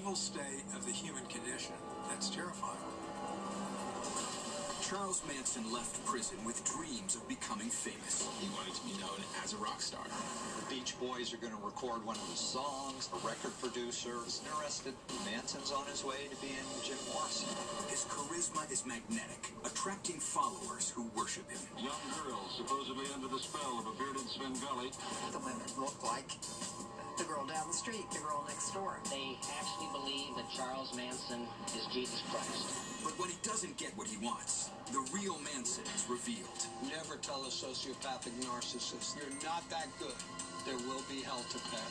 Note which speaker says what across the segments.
Speaker 1: evil state of the human condition that's terrifying.
Speaker 2: Charles Manson left prison with dreams of becoming famous.
Speaker 3: He wanted to be known as a rock star. The Beach Boys are going to record one of his songs. A record producer is interested. Manson's on his way to being Jim Morrison.
Speaker 2: His charisma is magnetic, attracting followers who worship him.
Speaker 4: Young girls supposedly under the spell of a bearded Svengali.
Speaker 5: The women look like the girl down the street, the girl next door.
Speaker 6: They actually believe that Charles Manson is Jesus Christ.
Speaker 2: But when he doesn't get what he wants, the real Manson is revealed.
Speaker 7: Never tell a sociopathic narcissist, you're not that good. There will be hell to pay.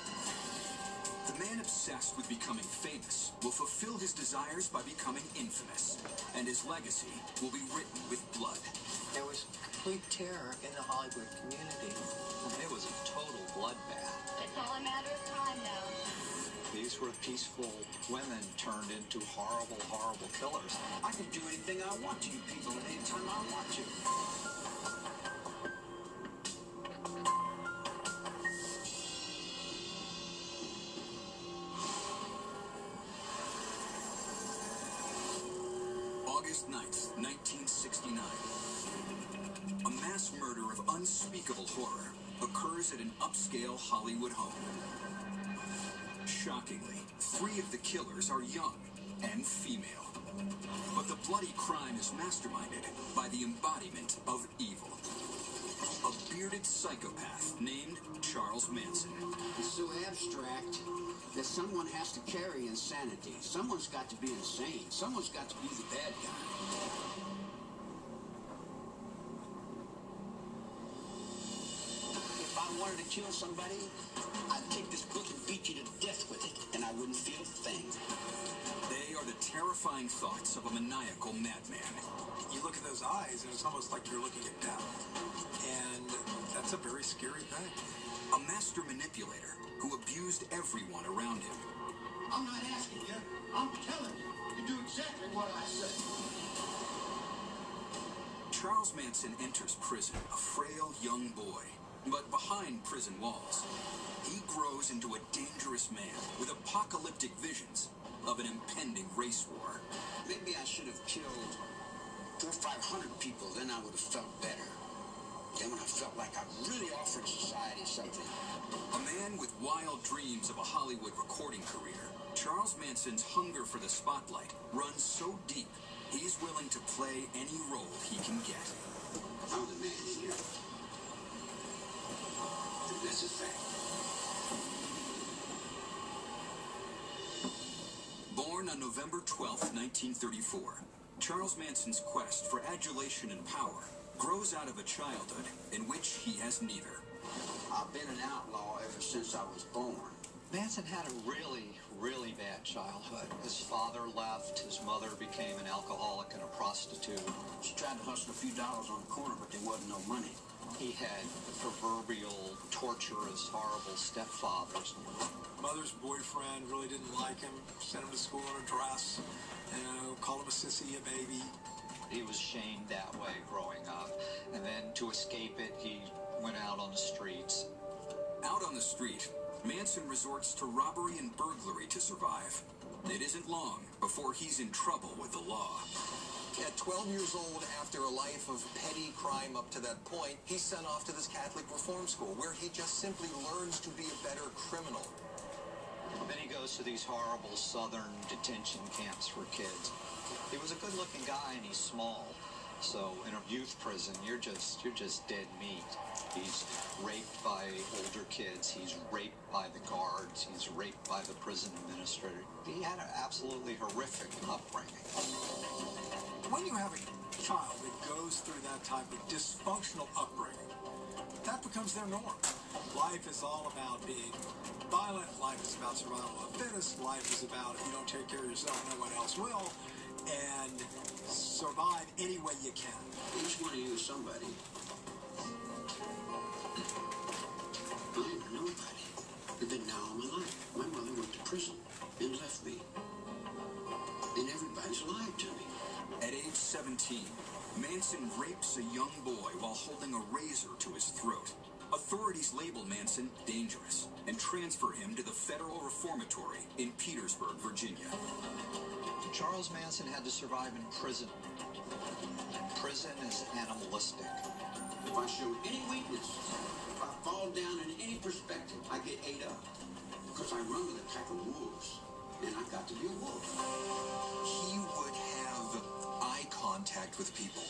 Speaker 2: The man obsessed with becoming famous will fulfill his desires by becoming infamous, and his legacy will be written with blood.
Speaker 5: There was complete terror in the Hollywood community.
Speaker 3: It was a total bloodbath.
Speaker 8: It's all a matter of time now.
Speaker 3: These were peaceful women turned into horrible, horrible killers.
Speaker 7: I can do anything I want to you people at any time I want to.
Speaker 2: August 9th, 1969. A mass murder of unspeakable horror occurs at an upscale Hollywood home. Shockingly, 3 of the killers are young and female. But the bloody crime is masterminded by the embodiment of evil. A bearded psychopath named Charles Manson.
Speaker 9: It's so abstract that someone has to carry insanity. Someone's got to be insane. Someone's got to be the bad guy. If I wanted to kill somebody, I'd take this book and beat you to death with it, and I wouldn't feel a thing.
Speaker 2: They are the terrifying thoughts of a maniacal madman.
Speaker 1: You look at those eyes, and it's almost like you're looking at death. And that's a very scary thing.
Speaker 2: A master manipulator who abused everyone around him.
Speaker 9: I'm not asking you. I'm telling you. You do exactly what I say.
Speaker 2: Charles Manson enters prison a frail young boy. But behind prison walls, he grows into a dangerous man with apocalyptic visions of an impending race war.
Speaker 9: Maybe I should have killed 400 or 500 people, then I would have felt better. Then when I felt like I really offered society something.
Speaker 2: A man with wild dreams of a Hollywood recording career, Charles Manson's hunger for the spotlight runs so deep, he's willing to play any role he can get.
Speaker 9: I'm the man here. And that's a fact.
Speaker 2: Born on November 12, 1934, Charles Manson's quest for adulation and power grows out of a childhood in which he has neither.
Speaker 9: I've been an outlaw ever since I was born.
Speaker 3: Manson had a really, really bad childhood. His father left, his mother became an alcoholic and a prostitute.
Speaker 9: She tried to hustle a few dollars on the corner, but there wasn't no money.
Speaker 3: He had proverbial, torturous, horrible stepfathers.
Speaker 1: Mother's boyfriend really didn't like him, sent him to school in a dress, called him a sissy, a baby.
Speaker 3: He was shamed that way growing up. And then to escape it, he went out on the streets.
Speaker 2: Out on the street, Manson resorts to robbery and burglary to survive. It isn't long before he's in trouble with the law.
Speaker 10: At 12 years old, after a life of petty crime up to that point, he's sent off to this Catholic reform school where he just simply learns to be a better criminal.
Speaker 3: Then he goes to these horrible southern detention camps for kids. He was a good-looking guy and he's small. So in a youth prison, you're just dead meat. He's raped by older kids. He's raped by the guards. He's raped by the prison administrator. He had an absolutely horrific upbringing.
Speaker 1: When you have a child that goes through that type of dysfunctional upbringing, that becomes their norm. Life is all about being violent. Life is about survival of the fittest. Life is about if you don't take care of yourself, no one else will. And survive any way you can.
Speaker 9: Each one of you is somebody. I'm nobody. I've been now all my life. My mother went to prison and left me. And everybody's lied to me.
Speaker 2: At age 17, Manson rapes a young boy while holding a razor to his throat. Authorities label Manson dangerous and transfer him to the Federal Reformatory in Petersburg, Virginia.
Speaker 3: Charles Manson had to survive in prison. And prison is animalistic.
Speaker 9: If I show any weakness, if I fall down in any perspective, I get ate up. Because I run with a pack of wolves, and I've got to be a wolf.
Speaker 10: He would have eye contact with people.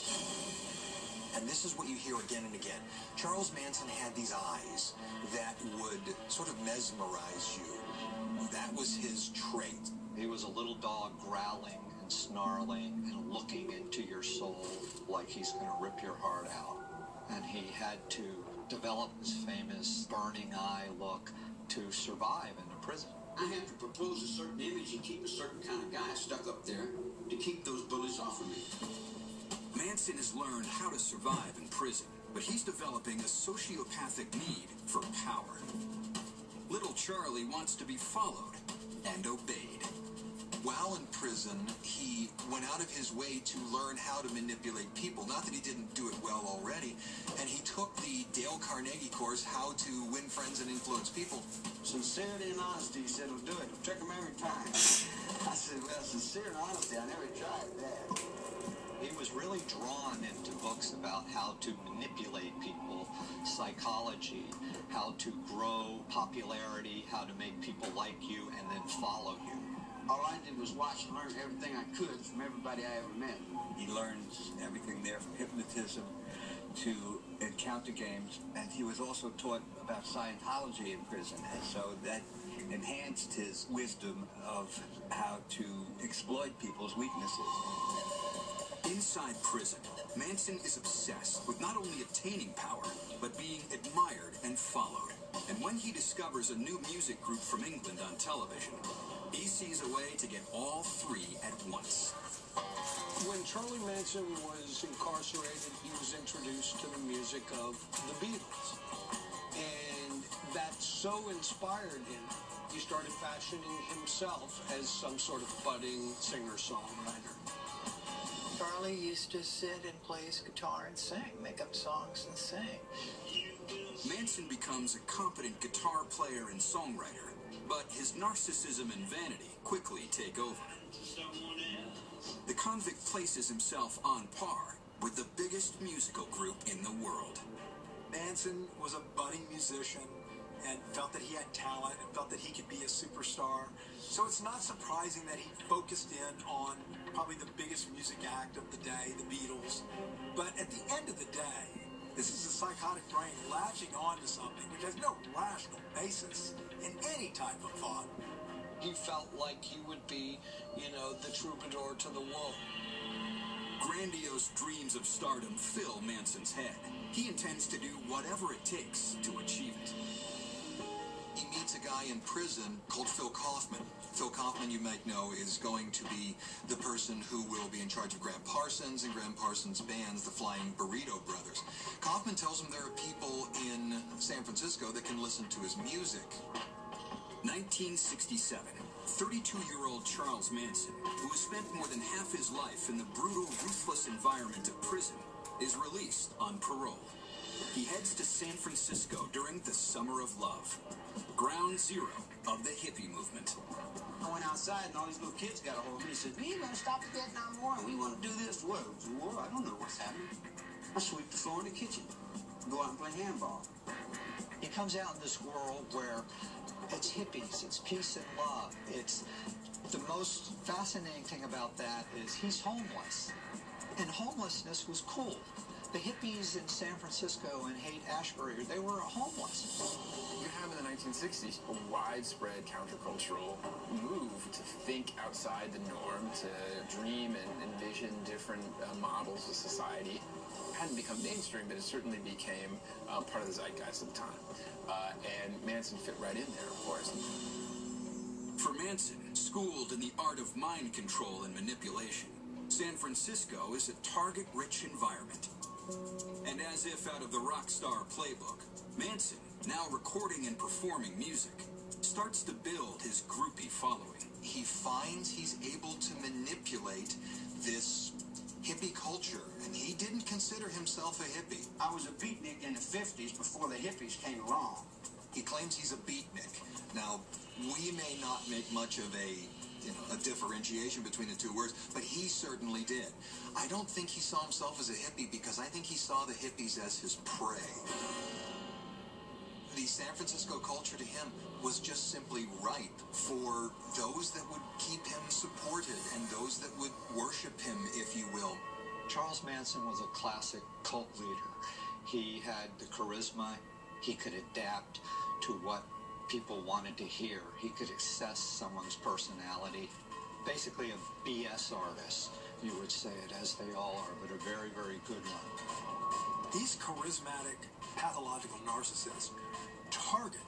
Speaker 10: And this is what you hear again and again. Charles Manson had these eyes that would sort of mesmerize you. That was his trait.
Speaker 3: He was a little dog growling and snarling and looking into your soul like he's going to rip your heart out. And he had to develop his famous burning eye look to survive in a prison.
Speaker 9: I have to propose a certain image and keep a certain kind of guy stuck up there to keep those bullies off of me.
Speaker 2: Manson has learned how to survive in prison, but he's developing a sociopathic need for power. Little Charlie wants to be followed and obeyed.
Speaker 10: While in prison, he went out of his way to learn how to manipulate people. Not that he didn't do it well already. And he took the Dale Carnegie course, How to Win Friends and Influence People.
Speaker 9: Sincerity and honesty, he said, will do it. It'll trick them every time. I said, well, sincere and honesty, I never tried that.
Speaker 3: He was really drawn into books about how to manipulate people, psychology, how to grow popularity, how to make people like you and then follow you.
Speaker 9: All I did was watch and learn everything I could from everybody I ever met.
Speaker 11: He learned everything there from hypnotism to encounter games, and he was also taught about Scientology in prison, and so that enhanced his wisdom of how to exploit people's weaknesses.
Speaker 2: Inside prison, Manson is obsessed with not only obtaining power, but being admired and followed. And when he discovers a new music group from England on television, he sees a way to get all three at once.
Speaker 7: When Charlie Manson was incarcerated, he was introduced to the music of the Beatles. And that so inspired him, he started fashioning himself as some sort of budding singer-songwriter.
Speaker 5: Charlie used to sit and play his guitar and sing, make up songs and sing.
Speaker 2: Manson becomes a competent guitar player and songwriter, but his narcissism and vanity quickly take over. The convict places himself on par with the biggest musical group in the world.
Speaker 1: Manson was a budding musician and felt that he had talent and felt that he could be a superstar. So it's not surprising that he focused in on probably the biggest music act of the day, the Beatles. But at the end of the day, this is a psychotic brain latching on to something which has no rational basis in any type of thought.
Speaker 7: He felt like he would be, the troubadour to the world.
Speaker 2: Grandiose dreams of stardom fill Manson's head. He intends to do whatever it takes to achieve it.
Speaker 10: He meets a guy in prison called Phil Kaufman. Phil Kaufman, you might know, is going to be the person who will be in charge of Graham Parsons and Graham Parsons' bands, the Flying Burrito Brothers. Kaufman tells him there are people in San Francisco that can listen to his music.
Speaker 2: 1967, 32-year-old Charles Manson, who has spent more than half his life in the brutal, ruthless environment of prison, is released on parole. He heads to San Francisco during the Summer of Love, ground zero of the hippie movement.
Speaker 9: I went outside and all these little kids got a hold of me and said, "We want to stop the Vietnam War and we want to do this." What? War? I don't know what's happening. I sweep the floor in the kitchen, go out and play handball.
Speaker 3: He comes out in this world where it's hippies, it's peace and love. It's the most fascinating thing about that is he's homeless. And homelessness was cool. The hippies in San Francisco and Haight-Ashbury, they were homeless.
Speaker 12: You have in the 1960s a widespread countercultural move to think outside the norm, to dream and envision different models of society. It hadn't become mainstream, but it certainly became part of the zeitgeist at the time. And Manson fit right in there, of course.
Speaker 2: For Manson, schooled in the art of mind control and manipulation, San Francisco is a target-rich environment. And as if out of the rock star playbook, Manson, now recording and performing music, starts to build his groupie following.
Speaker 10: He finds he's able to manipulate this hippie culture, and he didn't consider himself a hippie.
Speaker 9: I was a beatnik in the 50s before the hippies came along.
Speaker 10: He claims he's a beatnik. Now, we may not make much of a differentiation between the two words, but he certainly did. I don't think he saw himself as a hippie because I think he saw the hippies as his prey. The San Francisco culture to him was just simply ripe for those that would keep him supported and those that would worship him, if you will.
Speaker 3: Charles Manson was a classic cult leader. He had the charisma. He could adapt to what people wanted to hear. He could assess someone's personality. Basically a BS artist, you would say it, as they all are, but a very, very good one.
Speaker 1: These charismatic, pathological narcissists target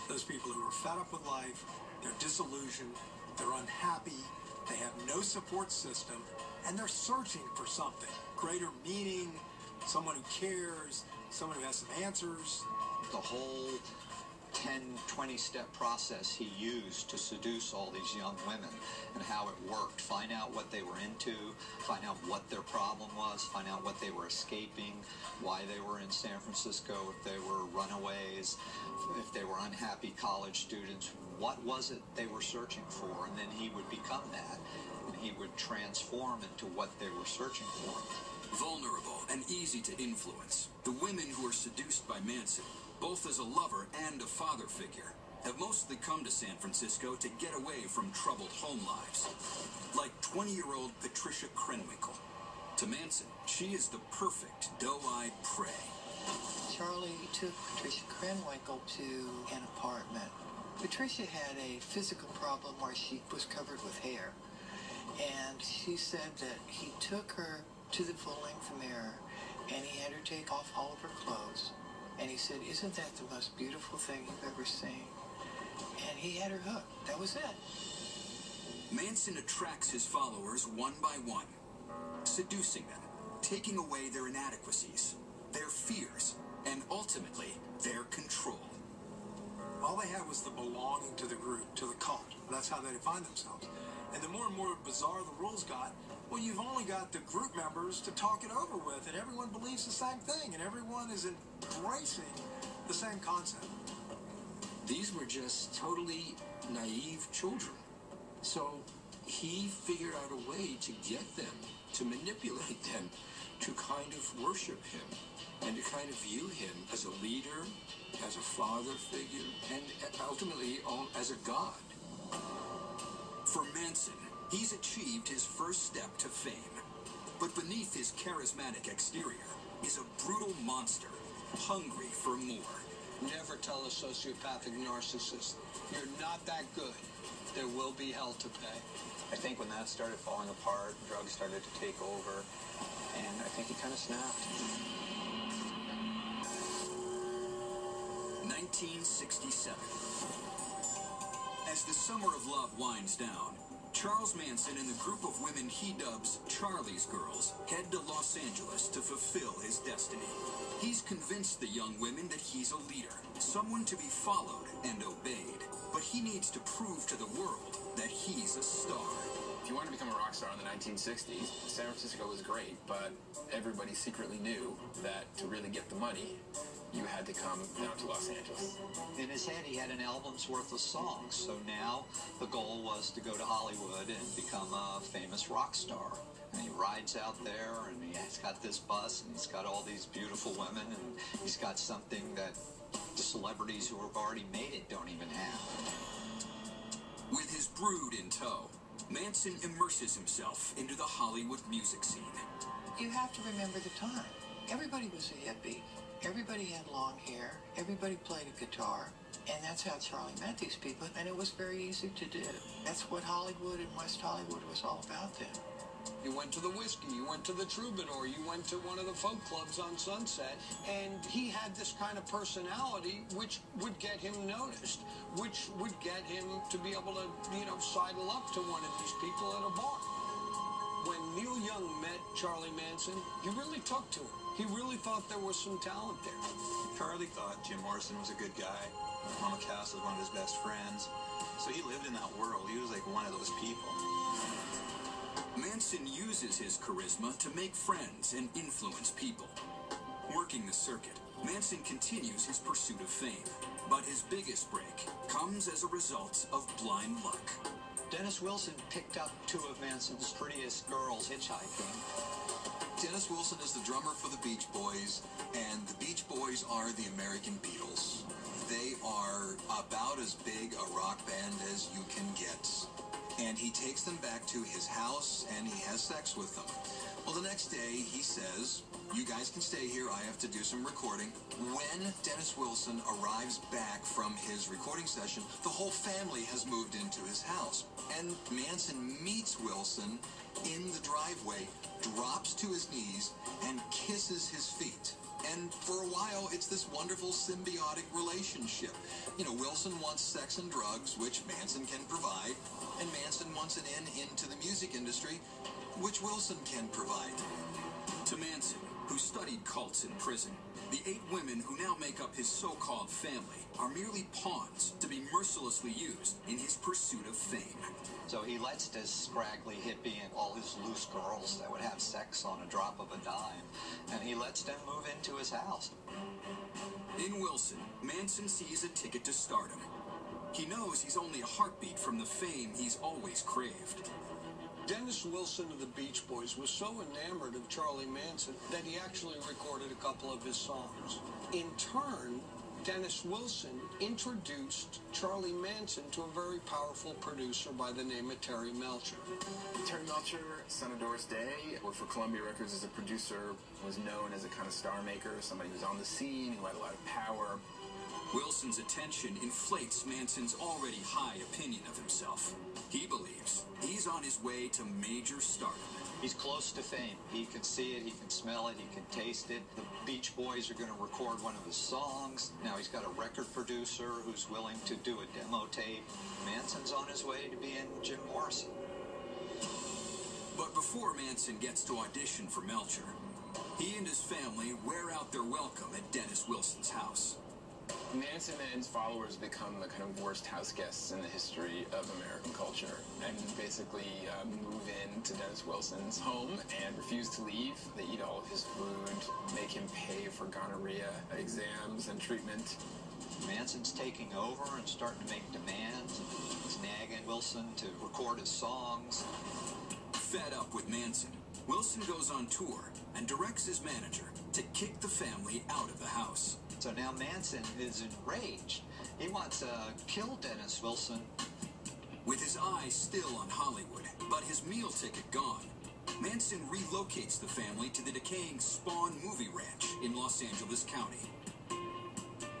Speaker 1: those people who are fed up with life, they're disillusioned, they're unhappy, they have no support system, and they're searching for something, greater meaning, someone who cares, someone who has some answers.
Speaker 3: The whole 10, 20-step process he used to seduce all these young women and how it worked. Find out what they were into, find out what their problem was, find out what they were escaping, why they were in San Francisco, if they were runaways, if they were unhappy college students, what was it they were searching for, and then he would become that, and he would transform into what they were searching for.
Speaker 2: Vulnerable and easy to influence, the women who are seduced by Manson, both as a lover and a father figure, have mostly come to San Francisco to get away from troubled home lives. Like 20-year-old Patricia Krenwinkel. To Manson, she is the perfect doe-eyed prey.
Speaker 5: Charlie took Patricia Krenwinkel to an apartment. Patricia had a physical problem where she was covered with hair. And she said that he took her to the full-length mirror and he had her take off all of her clothes. And he said, "Isn't that the most beautiful thing you've ever seen?" And he had her hooked. That was it.
Speaker 2: Manson attracts his followers one by one, seducing them, taking away their inadequacies, their fears, and ultimately, their control.
Speaker 1: All they had was the belonging to the group, to the cult. That's how they defined themselves. And the more and more bizarre the rules got, well, you've only got the group members to talk it over with, and everyone believes the same thing, and everyone is embracing the same concept.
Speaker 13: These were just totally naive children. So he figured out a way to get them, to manipulate them, to kind of worship him, and to kind of view him as a leader, as a father figure, and ultimately as a god.
Speaker 2: For Manson, he's achieved his first step to fame. But beneath his charismatic exterior is a brutal monster, hungry for more.
Speaker 7: Never tell a sociopathic narcissist, "You're not that good. There will be hell to pay."
Speaker 3: I think when that started falling apart, drugs started to take over, and I think he kind of snapped.
Speaker 2: 1967. As the summer of love winds down, Charles Manson and the group of women he dubs Charlie's Girls head to Los Angeles to fulfill his destiny. He's convinced the young women that he's a leader, someone to be followed and obeyed. But he needs to prove to the world that he's a star.
Speaker 12: If you wanted to become a rock star in the 1960s, San Francisco was great, but everybody secretly knew that to really get the money, you had to come down to Los Angeles.
Speaker 3: In his head, he had an album's worth of songs, so now the goal was to go to Hollywood and become a famous rock star. And he rides out there, and he's got this bus, and he's got all these beautiful women, and he's got something that the celebrities who have already made it don't even have.
Speaker 2: With his brood in tow, Manson immerses himself into the Hollywood music scene.
Speaker 5: You have to remember the time. Everybody was a hippie. Everybody had long hair. Everybody played a guitar. And that's how Charlie met these people. And it was very easy to do. That's what Hollywood and West Hollywood was all about then.
Speaker 7: You went to the Whiskey, you went to the Troubadour, you went to one of the folk clubs on Sunset, and he had this kind of personality which would get him noticed, which would get him to be able to, sidle up to one of these people at a bar. When Neil Young met Charlie Manson, he really took to him. He really thought there was some talent there.
Speaker 14: Charlie thought Jim Morrison was a good guy. Mama Cass was one of his best friends. So he lived in that world. He was like one of those people.
Speaker 2: Manson uses his charisma to make friends and influence people. Working the circuit, Manson continues his pursuit of fame. But his biggest break comes as a result of blind luck.
Speaker 3: Dennis Wilson picked up two of Manson's prettiest girls hitchhiking.
Speaker 10: Dennis Wilson is the drummer for the Beach Boys, and the Beach Boys are the American Beatles. They are about as big a rock band as you can get. And he takes them back to his house, and he has sex with them. Well, the next day, he says, you guys can stay here, I have to do some recording. When Dennis Wilson arrives back from his recording session, the whole family has moved into his house. And Manson meets Wilson in the driveway, drops to his knees, and kisses his feet. And for a while, it's this wonderful symbiotic relationship. You know, Wilson wants sex and drugs, which Manson can provide, and Manson wants an in into the music industry, which Wilson can provide.
Speaker 2: To Manson, who studied cults in prison, the 8 women who now make up his so-called family are merely pawns to be mercilessly used in his pursuit of fame.
Speaker 3: So he lets this scraggly hippie and all his loose girls that would have sex on a drop of a dime, and he lets them move into his house.
Speaker 2: In Wilson, Manson sees a ticket to stardom. He knows he's only a heartbeat from the fame he's always craved.
Speaker 7: Dennis Wilson of the Beach Boys was so enamored of Charlie Manson that he actually recorded a couple of his songs. In turn, Dennis Wilson introduced Charlie Manson to a very powerful producer by the name of Terry Melcher.
Speaker 12: Terry Melcher, son of Doris Day, worked for Columbia Records as a producer, was known as a kind of star maker, somebody who was on the scene, who had a lot of power.
Speaker 2: Wilson's attention inflates Manson's already high opinion of himself. He believes he's on his way to major stardom.
Speaker 3: He's close to fame. He can see it, he can smell it, he can taste it. The Beach Boys are going to record one of his songs. Now he's got a record producer who's willing to do a demo tape. Manson's on his way to being Jim Morrison.
Speaker 2: But before Manson gets to audition for Melcher, he and his family wear out their welcome at Dennis Wilson's house.
Speaker 12: Manson and his followers become the kind of worst house guests in the history of American culture, and basically move into Dennis Wilson's home and refuse to leave. They eat all of his food, make him pay for gonorrhea exams and treatment.
Speaker 3: Manson's taking over and starting to make demands. He's nagging Wilson to record his songs.
Speaker 2: Fed up with Manson, Wilson goes on tour and directs his manager to kick the family out of the house.
Speaker 3: So now Manson is enraged. He wants to kill Dennis Wilson.
Speaker 2: With his eyes still on Hollywood, but his meal ticket gone, Manson relocates the family to the decaying Spawn movie ranch in Los Angeles County.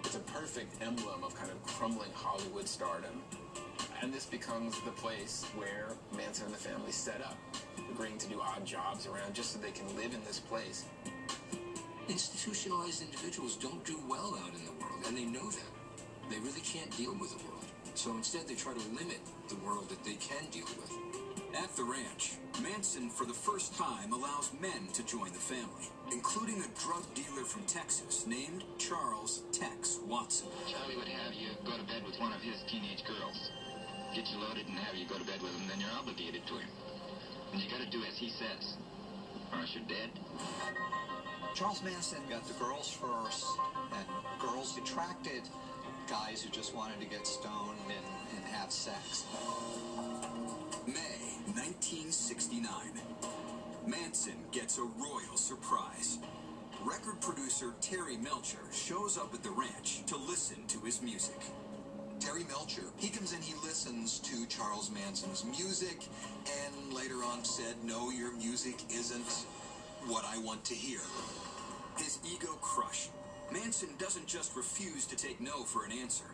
Speaker 12: It's a perfect emblem of kind of crumbling Hollywood stardom. And this becomes the place where Manson and the family set up, agreeing to do odd jobs around just so they can live in this place.
Speaker 13: Institutionalized individuals don't do well out in the world, and they know that. They really can't deal with the world. So instead, they try to limit the world that they can deal with.
Speaker 2: At the ranch, Manson, for the first time, allows men to join the family, including a drug dealer from Texas named Charles Tex Watson.
Speaker 15: Charlie would have you go to bed with one of his teenage girls. Get you loaded and have you go to bed with him, then you're obligated to him. And you gotta do as he says, or else you're dead.
Speaker 3: Charles Manson got the girls first, and girls attracted guys who just wanted to get stoned and have sex.
Speaker 2: May 1969. Manson gets a royal surprise. Record producer Terry Melcher shows up at the ranch to listen to his music.
Speaker 10: Terry Melcher, he comes in, he listens to Charles Manson's music, and later on said, no, your music isn't what I want to hear.
Speaker 2: His ego crushed, Manson doesn't just refuse to take no for an answer.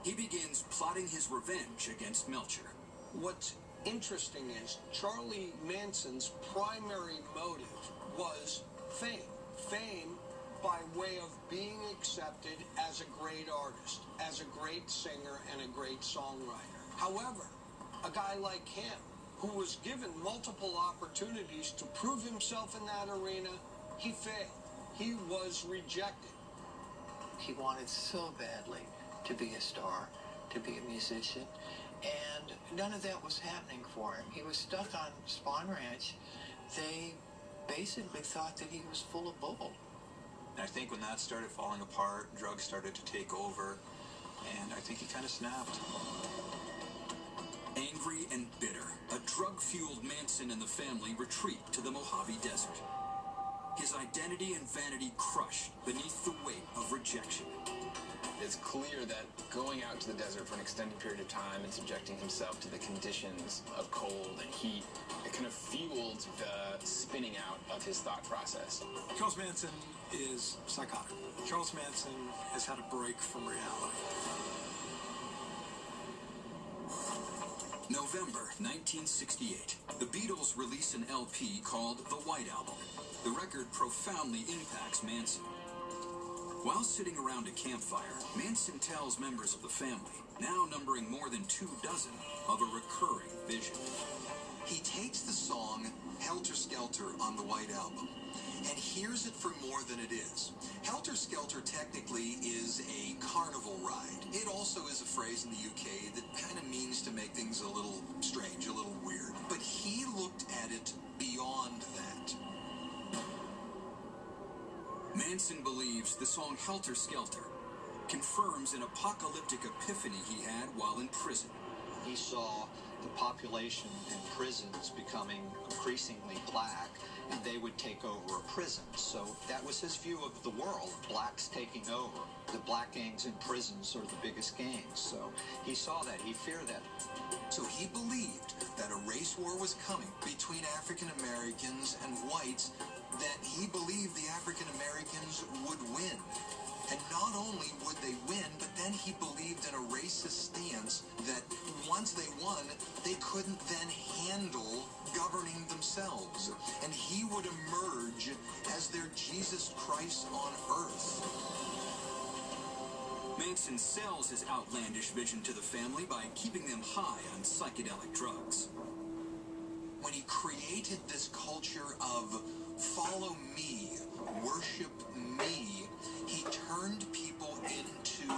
Speaker 2: He begins plotting his revenge against Melcher.
Speaker 7: What's interesting is Charlie Manson's primary motive was fame. Fame by way of being accepted as a great artist, as a great singer, and a great songwriter. However, a guy like him, who was given multiple opportunities to prove himself in that arena, he failed. He was rejected.
Speaker 5: He wanted so badly to be a star, to be a musician, And none of that was happening for him. He was stuck on Spawn Ranch. They basically thought that he was full of bull.
Speaker 14: I think when that started falling apart, drugs started to take over, and I think he kind of snapped.
Speaker 2: Angry and bitter, a drug-fueled Manson and the family retreat to the Mojave Desert. His identity and vanity crushed beneath the weight of rejection.
Speaker 12: It's clear that going out to the desert for an extended period of time and subjecting himself to the conditions of cold and heat, it kind of fueled the spinning out of his thought process.
Speaker 1: Charles Manson is psychotic. Charles Manson has had a break from reality.
Speaker 2: November 1968, the Beatles release an LP called The White Album. The record profoundly impacts Manson. While sitting around a campfire, Manson tells members of the family, now numbering more than 24, of a recurring vision.
Speaker 10: He takes the song Helter Skelter on the White Album and hears it for more than it is. Helter Skelter technically is a carnival ride. It also is a phrase in the UK that kind of means to make things a little strange, a little weird. But he looked at it beyond that.
Speaker 2: Manson believes the song Helter Skelter confirms an apocalyptic epiphany he had while in prison.
Speaker 3: He saw the population in prisons becoming increasingly black, and they would take over a prison. So that was his view of the world, blacks taking over. The black gangs in prisons are the biggest gangs. So he saw that, he feared that.
Speaker 10: So he believed that a race war was coming between African Americans and whites, that he believed the African Americans would win. And not only would they win, but then he believed in a racist stance that once they won, they couldn't then handle governing themselves. And he would emerge as their Jesus Christ on earth.
Speaker 2: Manson sells his outlandish vision to the family by keeping them high on psychedelic drugs.
Speaker 10: When he created this culture of follow me, worship me, he turned people into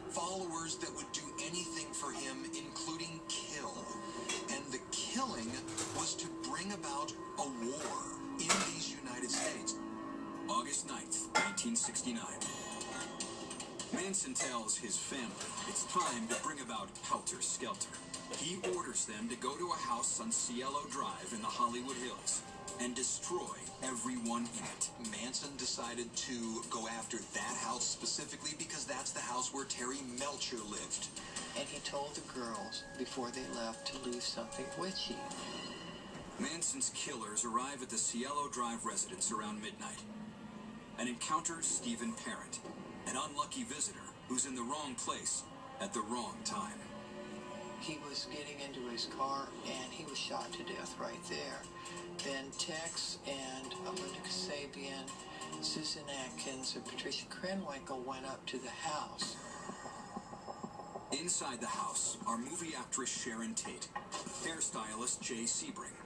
Speaker 10: followers that would do anything for him, including kill. And the killing was to bring about a war in these United States.
Speaker 2: August 9th, 1969. Manson tells his family it's time to bring about Helter Skelter. He orders them to go to a house on Cielo Drive in the Hollywood Hills and destroy everyone in it.
Speaker 10: Manson decided to go after that house specifically because that's the house where Terry Melcher lived.
Speaker 5: And he told the girls before they left to leave something witchy.
Speaker 2: Manson's killers arrive at the Cielo Drive residence around midnight and encounter Stephen Parent, an unlucky visitor who's in the wrong place at the wrong time.
Speaker 5: He was getting into his car and he was shot to death right there. Then Tex and Linda Kasabian, Susan Atkins, and Patricia Krenwinkel went up to the house.
Speaker 2: Inside the house are movie actress Sharon Tate, hairstylist Jay Sebring,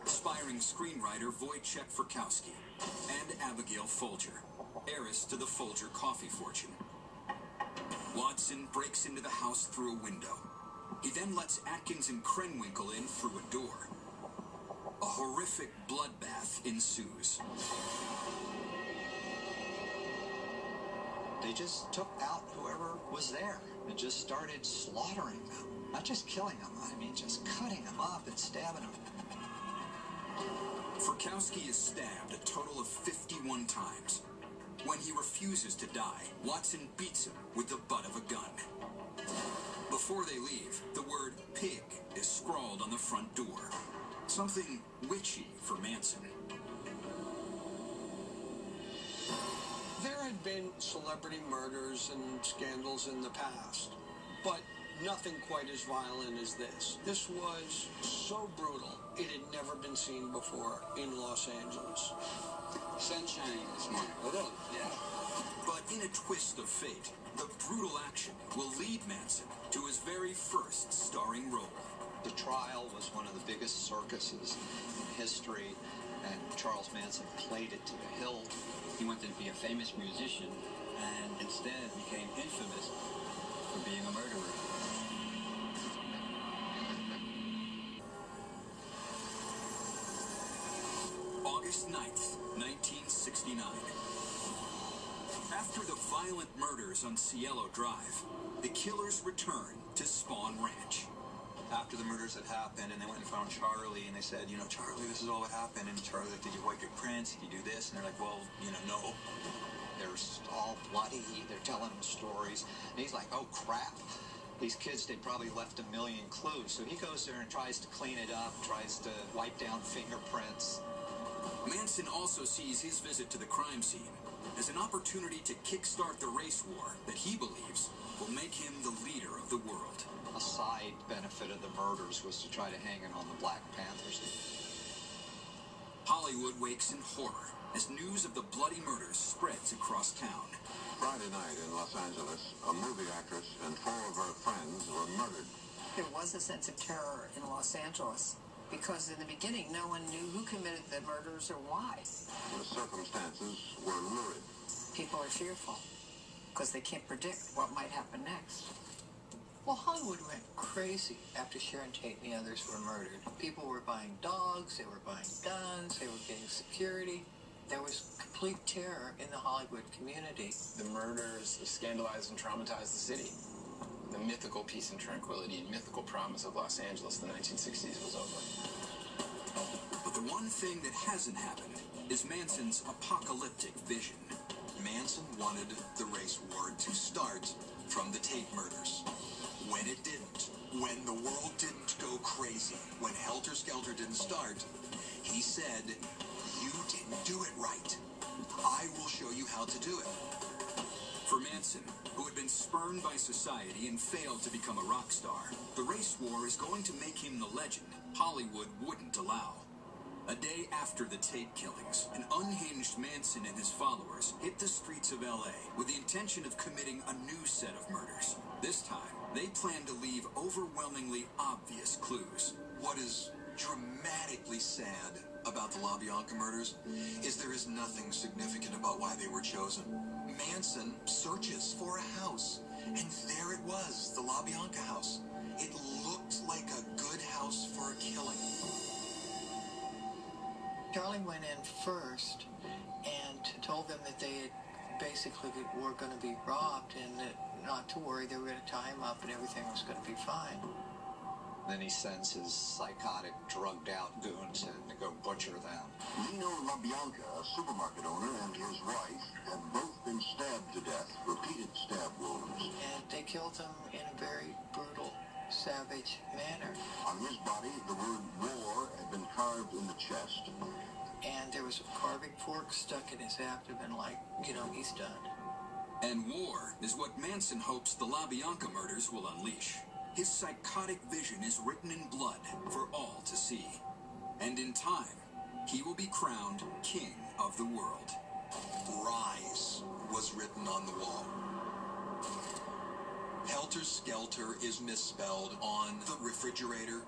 Speaker 2: aspiring screenwriter Wojciech Frykowski, and Abigail Folger, heiress to the Folger coffee fortune. Watson breaks into the house through a window. He then lets Atkins and Krenwinkel in through a door. A horrific bloodbath ensues.
Speaker 3: They just took out whoever was there and just started slaughtering them. Not just killing them, I mean just cutting them up and stabbing them.
Speaker 2: Frykowski is stabbed a total of 51 times. When he refuses to die, Watson beats him with the butt of a gun. Before they leave, the word pig is scrawled on the front door. Something witchy for Manson.
Speaker 7: There had been celebrity murders and scandals in the past, but nothing quite as violent as this. This was so brutal, it had never been seen before in Los Angeles.
Speaker 9: Sunshine this morning.
Speaker 2: Oh, really? Yeah. But in a twist of fate, the brutal action will lead Manson to his very first starring role.
Speaker 3: The trial was one of the biggest circuses in history, and Charles Manson played it to the hilt.
Speaker 14: He wanted to be a famous musician and instead became infamous for being a murderer.
Speaker 2: August 9th, 1969. After the violent murders on Cielo Drive, the killers returned to Spawn Ranch.
Speaker 14: After the murders had happened, and they went and found Charlie, and they said, you know, Charlie, this is all what happened. And Charlie, like, did you wipe your prints? Did you do this? And they're like, well, you know, no.
Speaker 3: They're all bloody. They're telling him stories. And he's like, oh, crap. These kids, they probably left a million clues. So he goes there and tries to clean it up, tries to wipe down fingerprints.
Speaker 2: Manson also sees his visit to the crime scene as an opportunity to kickstart the race war that he believes will make him the leader of the world.
Speaker 3: A side benefit of the murders was to try to hang it on the Black Panthers.
Speaker 2: Hollywood wakes in horror as news of the bloody murders spreads across town.
Speaker 4: Friday night in Los Angeles, a movie actress and 4 of her friends were murdered.
Speaker 5: There was a sense of terror in Los Angeles because in the beginning no one knew who committed the murders or why.
Speaker 4: The circumstances were lurid.
Speaker 5: People are fearful because they can't predict what might happen next. Well, Hollywood went crazy after Sharon Tate and the others were murdered. People were buying dogs, they were buying guns, they were getting security. There was complete terror in the Hollywood community.
Speaker 12: The murders scandalized and traumatized the city. The mythical peace and tranquility and mythical promise of Los Angeles in the 1960s was over.
Speaker 2: But the one thing that hasn't happened is Manson's apocalyptic vision.
Speaker 10: Manson wanted the race war to start from the Tate murders. When it didn't, when the world didn't go crazy, when Helter Skelter didn't start, he said, you didn't do it right. I will show you how to do it.
Speaker 2: For Manson, who had been spurned by society and failed to become a rock star, the race war is going to make him the legend Hollywood wouldn't allow. A day after the Tate killings, an unhinged Manson and his followers hit the streets of L.A. with the intention of committing a new set of murders. This time, they plan to leave overwhelmingly obvious clues.
Speaker 10: What is dramatically sad about the LaBianca murders is there is nothing significant about why they were chosen. Manson searches for a house, and there it was, the LaBianca house. It looked like a good house for a killing.
Speaker 5: Charlie went in first and told them that they had basically were going to be robbed and that not to worry, they were going to tie him up and everything was going to be fine.
Speaker 3: Then he sends his psychotic, drugged-out goons in to go butcher them.
Speaker 4: Lino LaBianca, a supermarket owner, and his wife had both been stabbed to death, repeated stab wounds.
Speaker 5: And they killed him in a very brutal, savage manner.
Speaker 4: On his body, the word war had been carved in the chest.
Speaker 5: And there was a carving fork stuck in his abdomen like, you know, he's done.
Speaker 2: And war is what Manson hopes the LaBianca murders will unleash. His psychotic vision is written in blood for all to see. And in time, he will be crowned king of the world.
Speaker 10: Rise was written on the wall. Helter Skelter is misspelled on the refrigerator.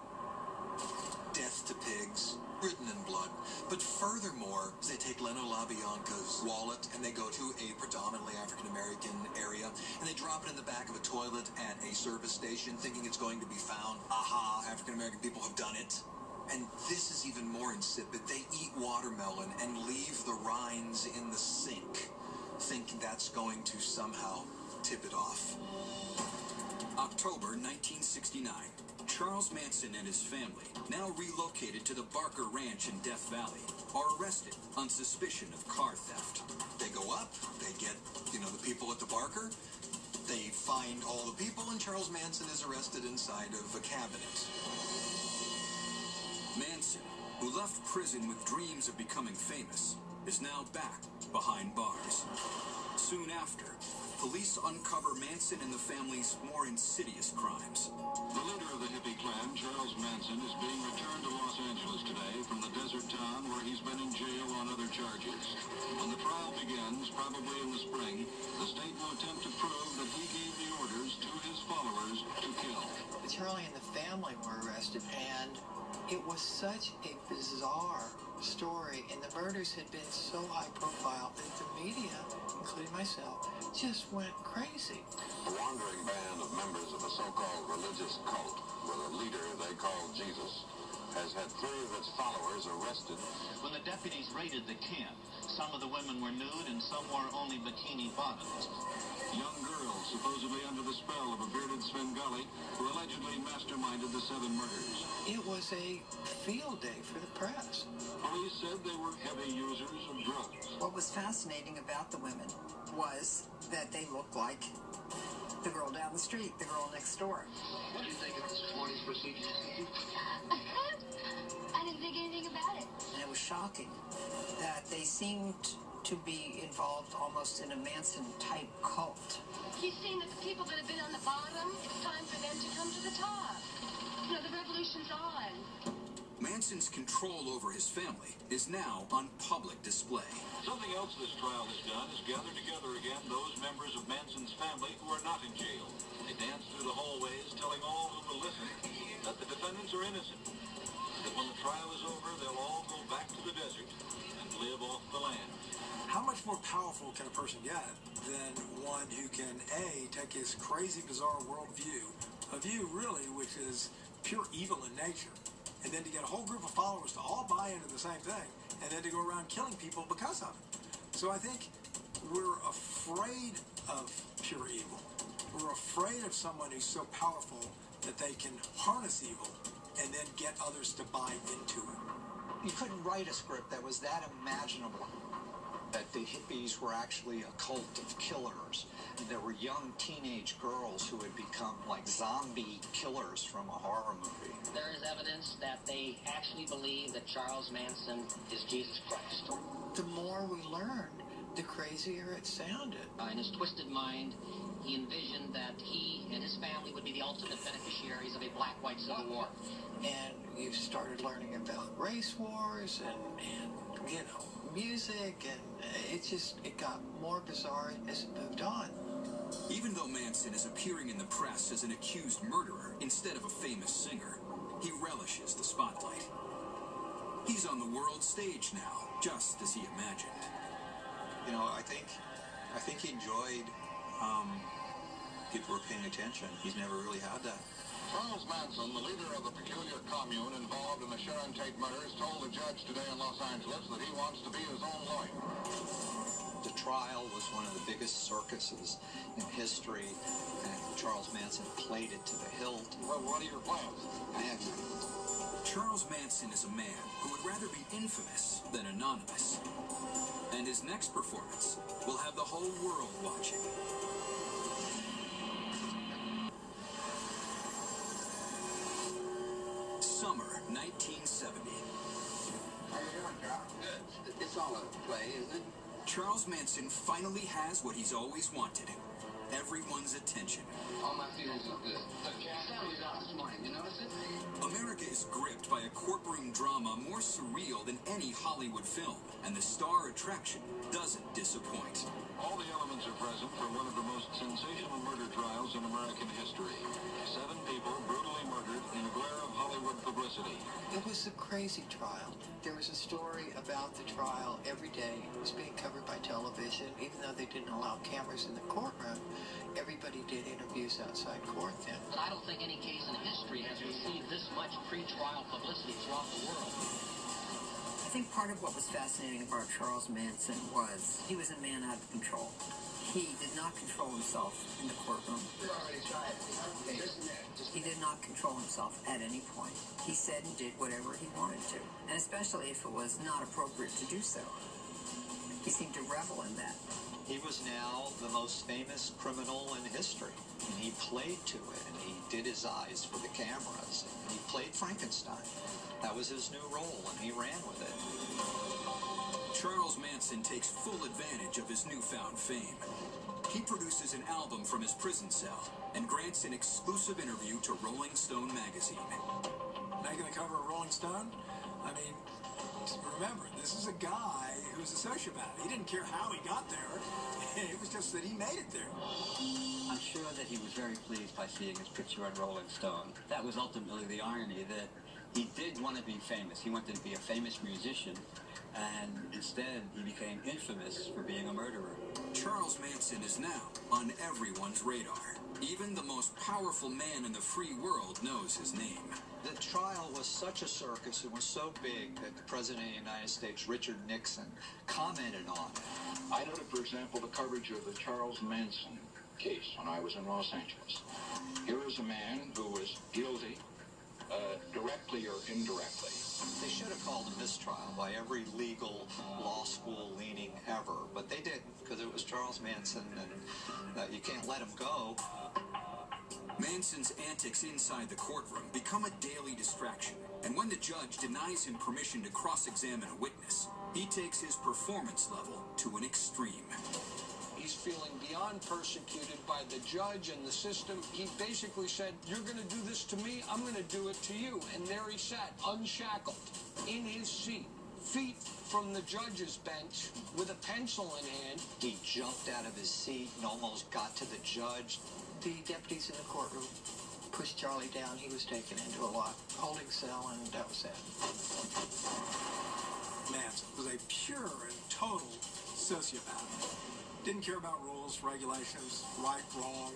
Speaker 10: Death to pigs, written in blood. But furthermore, they take Leno LaBianca's wallet and they go to a predominantly African-American area and they drop it in the back of a toilet at a service station thinking it's going to be found. Aha, African-American people have done it. And this is even more insipid. They eat watermelon and leave the rinds in the sink, thinking that's going to somehow tip it off.
Speaker 2: October 1969. Charles Manson and his family, now relocated to the Barker Ranch in Death Valley, are arrested on suspicion of car theft.
Speaker 10: They go up, they get, the people at the Barker, they find all the people, and Charles Manson is arrested inside of a cabinet.
Speaker 2: Manson, who left prison with dreams of becoming famous, is now back behind bars. Soon after, police uncover Manson and the family's more insidious crimes.
Speaker 4: The leader of the hippie clan, Charles Manson, is being returned to Los Angeles today from the desert town where he's been in jail on other charges. When the trial begins, probably in the spring, the state will attempt to prove that he gave the orders to his followers to kill.
Speaker 5: Charlie and the family were arrested, and it was such a bizarre story, and the murders had been so high profile that the media, including myself, just went crazy.
Speaker 4: A wandering band of members of a so-called religious cult with a leader they called Jesus has had 3 of its followers arrested.
Speaker 16: When the deputies raided the camp, some of the women were nude and some wore only bikini bottoms.
Speaker 4: Young girls, supposedly under the spell of a bearded Svengali, who allegedly masterminded the 7 murders.
Speaker 5: It was a field day for the press.
Speaker 4: Police said they were heavy users of drugs.
Speaker 17: What was fascinating about the women was that they looked like the girl down the street, the girl next door.
Speaker 6: What do you think of this morning's procedure?
Speaker 8: I didn't think anything about it.
Speaker 17: And it was shocking that they seemed to be involved almost in a Manson-type cult.
Speaker 8: He's saying that the people that have been on the bottom, it's time for them to come to the top. You know, the revolution's on.
Speaker 2: Manson's control over his family is now on public display.
Speaker 4: Something else this trial has done is gather together again those members of Manson's family who are not in jail. They dance through the hallways telling all who will listen that the defendants are innocent, and that when the trial is over, they'll all go back to the desert and live off the land.
Speaker 1: How much more powerful can a person get than one who can, A, take his crazy, bizarre worldview, a view really which is pure evil in nature, and then to get a whole group of followers to all buy into the same thing, and then to go around killing people because of it. So I think we're afraid of pure evil. We're afraid of someone who's so powerful that they can harness evil and then get others to buy into it.
Speaker 3: You couldn't write a script that was that imaginable. That the hippies were actually a cult of killers. There were young teenage girls who had become like zombie killers from a horror movie.
Speaker 6: There is evidence that they actually believe that Charles Manson is Jesus Christ.
Speaker 5: The more we learned, the crazier it sounded.
Speaker 6: In his twisted mind, he envisioned that he and his family would be the ultimate beneficiaries of a black-white civil war.
Speaker 5: And you started learning about race wars and you know, music, and it got more bizarre as it moved on.
Speaker 2: Even though Manson is appearing in the press as an accused murderer instead of a famous singer, he relishes the spotlight. He's on the world stage now, just as he imagined.
Speaker 14: You know, I think he enjoyed people were paying attention. He's never really had that.
Speaker 4: Charles Manson, the leader of the peculiar commune involved in the Sharon Tate murders, told the judge today in Los Angeles that he wants to be his own lawyer.
Speaker 3: The trial was one of the biggest circuses in history, and Charles Manson played it to the hilt.
Speaker 4: Well, what are your plans?
Speaker 3: I have none.
Speaker 2: Charles Manson is a man who would rather be infamous than anonymous. And his next performance will have the whole world watching. Summer 1970.
Speaker 9: How you doing, Doc? Good. It's all a play, isn't it?
Speaker 2: Charles Manson finally has what he's always wanted. Everyone's attention.
Speaker 9: All my feelings are good. The sound was out this morning. You notice it?
Speaker 2: America is gripped by a courtroom drama more surreal than any Hollywood film, and the star attraction doesn't disappoint.
Speaker 4: All the elements are present for one of the most sensational murder trials in American history. 7 people brutally murdered in a glare of Hollywood publicity.
Speaker 5: It was a crazy trial. There was a story about the trial every day. It was being covered by television. Even though they didn't allow cameras in the courtroom, everybody did interviews outside court then.
Speaker 6: But I don't think any case in history has received this much pre-trial publicity throughout the world.
Speaker 17: I think part of what was fascinating about Charles Manson was he was a man out of control. He did not control himself in the courtroom. He did not control himself at any point. He said and did whatever he wanted to, and especially if it was not appropriate to do so. He seemed to revel in that.
Speaker 3: He was now the most famous criminal in history, and he played to it, and he did his eyes for the cameras, and he played Frankenstein. That was his new role, and he ran with it.
Speaker 2: Charles Manson takes full advantage of his newfound fame. He produces an album from his prison cell and grants an exclusive interview to Rolling Stone magazine.
Speaker 1: Making a cover of Rolling Stone? I mean, remember, this is a guy who's a sociopath. He didn't care how he got there. It was just that he made it there.
Speaker 11: I'm sure that he was very pleased by seeing his picture on Rolling Stone. That was ultimately the irony, that he did want to be famous. He wanted to be a famous musician, and instead he became infamous for being a murderer.
Speaker 2: Charles Manson is now on everyone's radar. Even the most powerful man in the free world knows his name.
Speaker 3: The trial was such a circus, it was so big that the President of the United States, Richard Nixon, commented on it.
Speaker 4: I noted, for example, the coverage of the Charles Manson case when I was in Los Angeles. Here is a man who was guilty, directly or indirectly.
Speaker 3: They should have called a mistrial by every legal law school leaning ever, but they didn't, because it was Charles Manson, and you can't let him go.
Speaker 2: Manson's antics inside the courtroom become a daily distraction, and when the judge denies him permission to cross-examine a witness, he takes his performance level to an extreme.
Speaker 7: He's feeling beyond persecuted by the judge and the system. He basically said, you're going to do this to me, I'm going to do it to you. And there he sat, unshackled, in his seat, feet from the judge's bench, with a pencil in hand.
Speaker 3: He jumped out of his seat and almost got to the judge.
Speaker 5: The deputies in the courtroom pushed Charlie down. He was taken into a holding cell, and that was it.
Speaker 1: Manson was a pure and total sociopath. Didn't care about rules, regulations, right, wrong.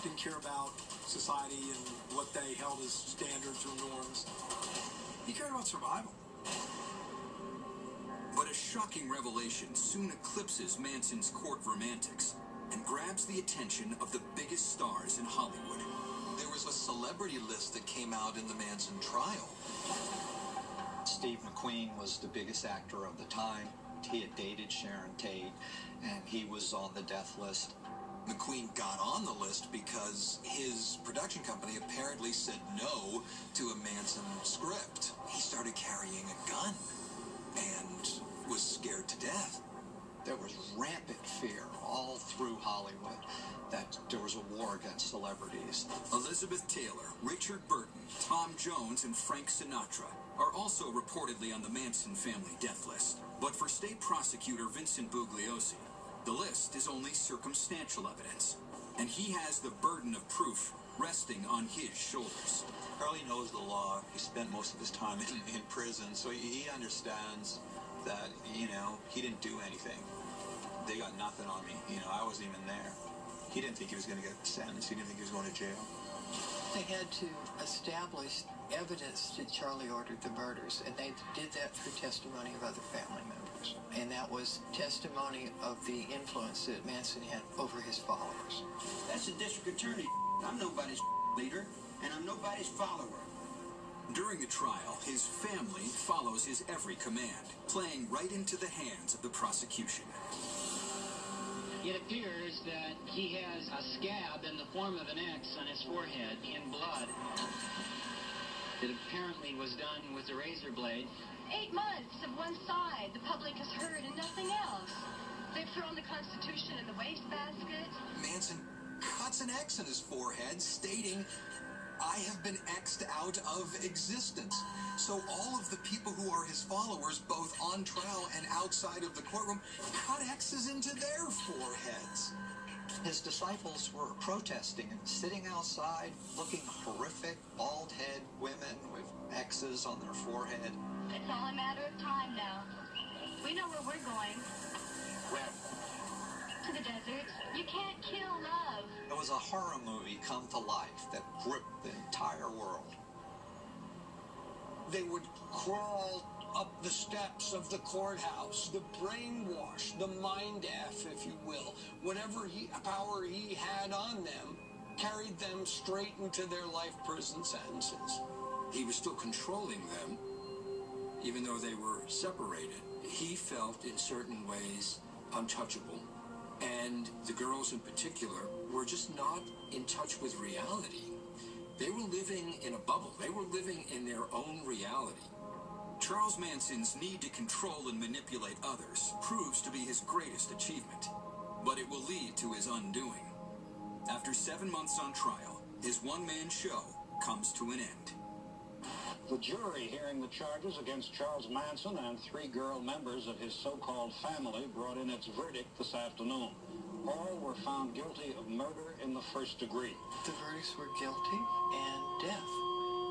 Speaker 1: Didn't care about society and what they held as standards or norms. He cared about survival.
Speaker 2: But a shocking revelation soon eclipses Manson's courtroom antics and grabs the attention of the biggest stars in Hollywood.
Speaker 10: There was a celebrity list that came out in the Manson trial.
Speaker 3: Steve McQueen was the biggest actor of the time. He had dated Sharon Tate, and he was on the death list.
Speaker 10: McQueen got on the list because his production company apparently said no to a Manson script. He started carrying a gun and was scared to death.
Speaker 3: There was rampant fear all through Hollywood that there was a war against celebrities.
Speaker 2: Elizabeth Taylor, Richard Burton, Tom Jones, and Frank Sinatra are also reportedly on the Manson family death list. But for state prosecutor Vincent Bugliosi, the list is only circumstantial evidence, and he has the burden of proof resting on his shoulders.
Speaker 14: Charlie knows the law. He spent most of his time in prison, so he understands that, he didn't do anything. They got nothing on me. I wasn't even there. He didn't think he was going to get sentenced. He didn't think he was going to jail.
Speaker 5: They had to establish evidence that Charlie ordered the murders, and they did that through testimony of other family members. And that was testimony of the influence that Manson had over his followers.
Speaker 9: That's the district attorney. I'm nobody's leader, and I'm nobody's follower.
Speaker 2: During the trial, his family follows his every command, playing right into the hands of the prosecution.
Speaker 6: It appears that he has a scab in the form of an X on his forehead in blood that apparently was done with a razor blade.
Speaker 8: 8 months of one side. The public has heard and nothing else. They've thrown the Constitution in the wastebasket.
Speaker 10: Manson cuts an X in his forehead stating, I have been X'd out of existence. So all of the people who are his followers, both on trial and outside of the courtroom, cut X's into their foreheads.
Speaker 3: His disciples were protesting and sitting outside, looking horrific, bald-head women with X's on their forehead.
Speaker 8: It's all a matter of time now. We know where we're going.
Speaker 3: Where?
Speaker 8: To the desert. You can't kill love.
Speaker 3: It was a horror movie come to life that gripped the entire world.
Speaker 7: They would crawl up the steps of the courthouse, the brainwash, the mind-F, if you will. Whatever power he had on them carried them straight into their life prison sentences.
Speaker 13: He was still controlling them, even though they were separated. He felt in certain ways untouchable. And the girls in particular were just not in touch with reality. They were living in a bubble. They were living in their own reality.
Speaker 2: Charles Manson's need to control and manipulate others proves to be his greatest achievement, but it will lead to his undoing. After 7 months on trial, his one-man show comes to an end.
Speaker 4: The jury hearing the charges against Charles Manson and 3 girl members of his so-called family brought in its verdict this afternoon. All were found guilty of murder in the first degree.
Speaker 5: The verdicts were guilty and death.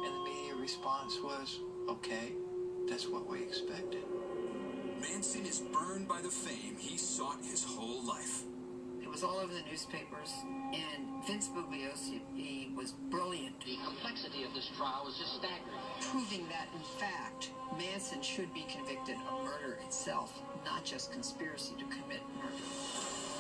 Speaker 5: And the media response was, okay, that's what we expected.
Speaker 2: Manson is burned by the fame he sought his whole life.
Speaker 6: It
Speaker 17: was all over the newspapers, and Vince Bugliosi, he was brilliant.
Speaker 6: The complexity of this trial was just staggering.
Speaker 17: Proving that, in fact, Manson should be convicted of murder itself, not just conspiracy to commit murder.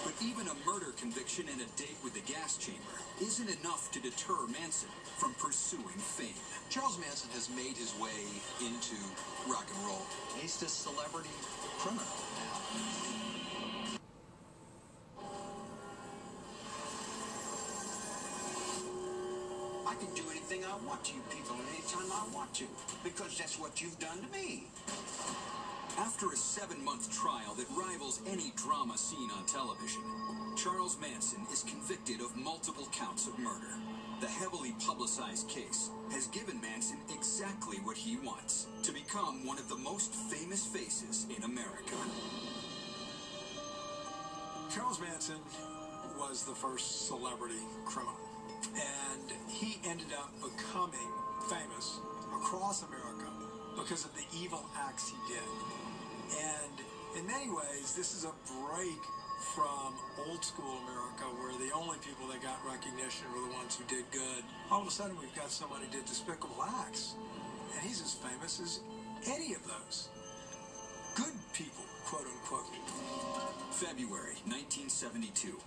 Speaker 2: But even a murder conviction and a date with the gas chamber isn't enough to deter Manson from pursuing fame.
Speaker 10: Charles Manson has made his way into rock and roll. He's this celebrity criminal now.
Speaker 9: I can do anything I want to you people at any time I want to, because that's what you've done to me.
Speaker 2: After a 7-month trial that rivals any drama seen on television, Charles Manson is convicted of multiple counts of murder. The heavily publicized case has given Manson exactly what he wants, to become one of the most famous faces in America.
Speaker 1: Charles Manson was the first celebrity criminal, and he ended up becoming famous across America because of the evil acts he did. And in many ways, this is a break from old school America, where the only people that got recognition were the ones who did good. All of a sudden, we've got someone who did despicable acts, and he's as famous as any of those good people, quote unquote.
Speaker 2: February 1972.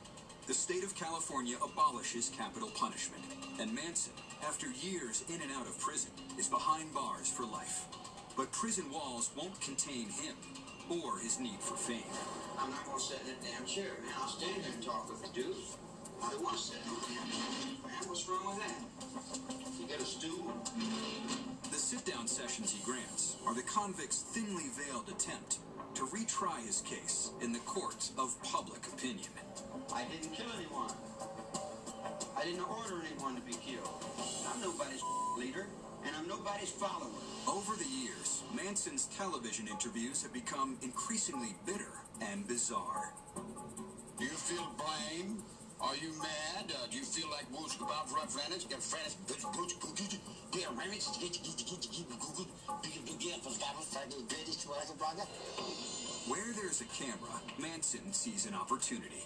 Speaker 2: The state of California abolishes capital punishment, and Manson, after years in and out of prison, is behind bars for life. But prison walls won't contain him or his need for fame.
Speaker 9: I'm not going to sit in that damn chair, man. I'll stand here and talk with the dude. I don't want to sit in that damn chair, man. What's wrong with that? You got a stool?
Speaker 2: The sit-down sessions he grants are the convict's thinly veiled attempt to retry his case in the court of public opinion.
Speaker 9: I didn't kill anyone. I didn't order anyone to be killed. I'm nobody's leader, and I'm nobody's follower.
Speaker 2: Over the years, Manson's television interviews have become increasingly bitter and bizarre.
Speaker 4: Do you feel blame? Are you mad? Do you feel like Woods about Venice? Get Venice,
Speaker 2: Where there's a camera, Manson sees an opportunity.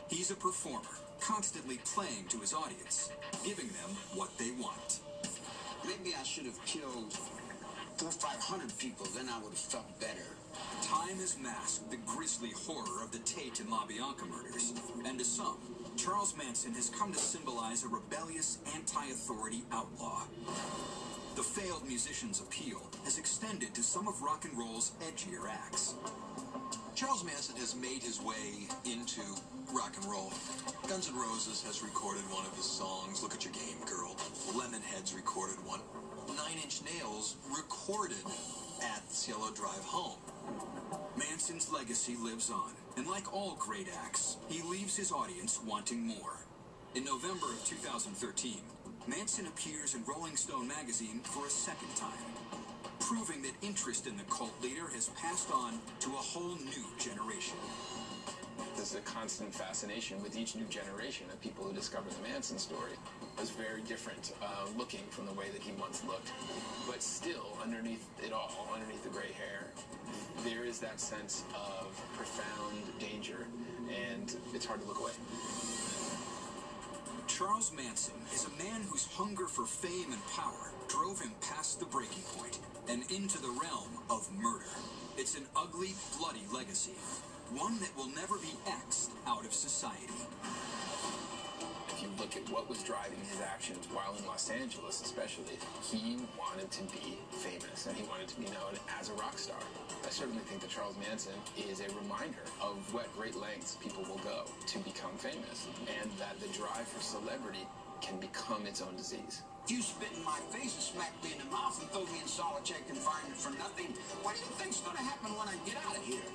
Speaker 2: He's a performer, constantly playing to his audience, giving them what they want.
Speaker 9: Maybe I should have killed 400 or 500 people, then I would have felt better.
Speaker 2: Time has masked the grisly horror of the Tate and LaBianca murders, and to some, Charles Manson has come to symbolize a rebellious, anti-authority outlaw. The failed musician's appeal has extended to some of rock and roll's edgier acts.
Speaker 10: Charles Manson has made his way into rock and roll. Guns N' Roses has recorded one of his songs, Look at Your Game, Girl. Lemonheads recorded one. 9 Inch Nails recorded at Cielo Drive Home.
Speaker 2: Manson's legacy lives on, and like all great acts, he leaves his audience wanting more. In November of 2013, Manson appears in Rolling Stone magazine for a second time, proving that interest in the cult leader has passed on to a whole new generation.
Speaker 12: There's a constant fascination with each new generation of people who discover the Manson story. It was very different looking from the way that he once looked. But still, underneath it all, underneath the gray hair, there is that sense of profound danger, and it's hard to look away.
Speaker 2: Charles Manson is a man whose hunger for fame and power drove him past the breaking point and into the realm of murder. It's an ugly, bloody legacy, one that will never be X'd out of society.
Speaker 12: If you look at what was driving his actions while in Los Angeles especially, he wanted to be famous, and he wanted to be known as a rock star. I certainly think that Charles Manson is a reminder of what great lengths people will go to become famous, and that the drive for celebrity can become its own disease.
Speaker 9: If you spit in my face and smack me in the mouth and throw me in solitary confinement for nothing, what do you think's going to happen when I get out of here?